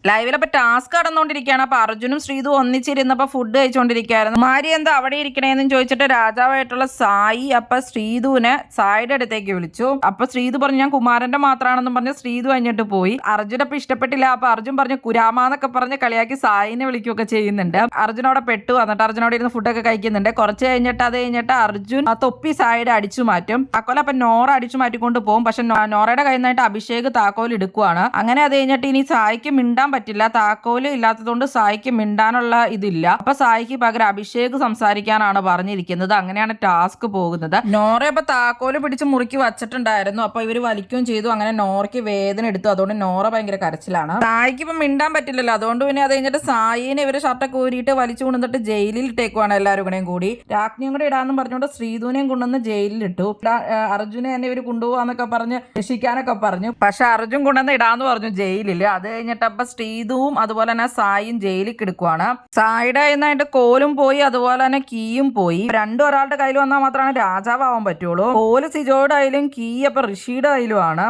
ലൈവിലപ്പോ task കടന്നുകൊണ്ടിരിക്കുകയാണ്. അപ്പൊ അർജുനും Sreethu ഒന്നിച്ചിരുന്നപ്പോ food കഴിച്ചുകൊണ്ടിരിക്കുകയായിരുന്നു. മാരി എന്താ അവിടെ ഇരിക്കണേന്ന് ചോദിച്ചിട്ട് രാജാവായിട്ടുള്ള സായി അപ്പൊ ശ്രീതുവിനെ സായിയുടെ അടുത്തേക്ക് വിളിച്ചു. അപ്പൊ ശ്രീതു പറഞ്ഞു ഞാൻ കുമാരന്റെ മാത്രമാണെന്നും പറഞ്ഞ് ശ്രീതു കഴിഞ്ഞിട്ട് പോയി. അർജുൻ അപ്പൊ ഇഷ്ടപ്പെട്ടില്ല. അപ്പൊ അർജുൻ പറഞ്ഞു കുരാമാന്നൊക്കെ പറഞ്ഞ് കളിയാക്കി സായിനെ വിളിക്കുകയൊക്കെ ചെയ്യുന്നുണ്ട്. അർജുൻ അവിടെ പെട്ടു. എന്നിട്ട് അർജുനോട് ഇരുന്ന് ഫുഡൊക്കെ കഴിക്കുന്നുണ്ട്. കുറച്ച് കഴിഞ്ഞിട്ട് അർജുൻ ആ തൊപ്പി സായിയുടെ അടിച്ചു മാറ്റും. താക്കോൽ അപ്പൊ നോറ അടിച്ചു മാറ്റിക്കൊണ്ട് പോകും. പക്ഷെ നോറയുടെ കയ്യിൽ നിന്നായിട്ട് അഭിഷേക് താക്കോൽ എടുക്കുവാണ്. അങ്ങനെ അത് കഴിഞ്ഞിട്ട് ഇനി സായിക്ക് മിണ്ടാൻ പറ്റില്ല. താക്കോല് ഇല്ലാത്തതുകൊണ്ട് സായിക്ക് മിണ്ടാനുള്ള ഇതില്ല. അപ്പൊ സായിക്ക് പകരം അഭിഷേക് സംസാരിക്കാനാണ് പറഞ്ഞിരിക്കുന്നത്. അങ്ങനെയാണ് ടാസ്ക് പോകുന്നത്. നോറ അപ്പൊ താക്കോല് പിടിച്ച് മുറുക്കി വച്ചിട്ടുണ്ടായിരുന്നു. അപ്പൊ ഇവര് വലിക്കുകയും ചെയ്തു. അങ്ങനെ നോറയ്ക്ക് വേദന എടുത്തു. അതുകൊണ്ട് നോറ ഭയങ്കര കരച്ചിലാണ്. സായിക്ക് ഇപ്പൊ മിണ്ടാൻ പറ്റില്ലല്ലോ. അതുകൊണ്ട് പിന്നെ അത് കഴിഞ്ഞിട്ട് സായിനെ ഇവര് ഷർട്ടൊക്കെ ഊരിയിട്ട് വലിച്ചു കൊണ്ടുവന്നിട്ട് ജയിലിൽ ഇട്ടേക്കുവാണ് എല്ലാവരും കൂടെയും കൂടി. രാജ്ഞിയും കൂടെ ഇടാന്ന് പറഞ്ഞുകൊണ്ട് ശ്രീധുവിനെയും കൊണ്ടുവന്ന് ജയിലിലിട്ടു. അർജുനെ തന്നെ ഇവര് കൊണ്ടുപോകാന്നൊക്കെ പറഞ്ഞ് രക്ഷിക്കാനൊക്കെ പറഞ്ഞു. പക്ഷെ അർജുൻ കൊണ്ടുവന്ന് ഇടാന്ന് പറഞ്ഞു ജയിലിൽ. അത് കഴിഞ്ഞിട്ട് അപ്പൊ ശ്രീധുവും അതുപോലെ തന്നെ സായിയും ജയിലിൽ കിടക്കുവാണ്. സായിയുടെ കയ്യിൽ കോലും പോയി, അതുപോലെ തന്നെ കീയും പോയി. രണ്ടും ഒരാളുടെ കയ്യിൽ വന്നാൽ മാത്രമാണ് രാജാവാൻ പറ്റുള്ളൂ. കോല് സിജോയുടെ കയ്യിലും കീ അപ്പൊ ഋഷിയുടെ കയ്യിലുമാണ്.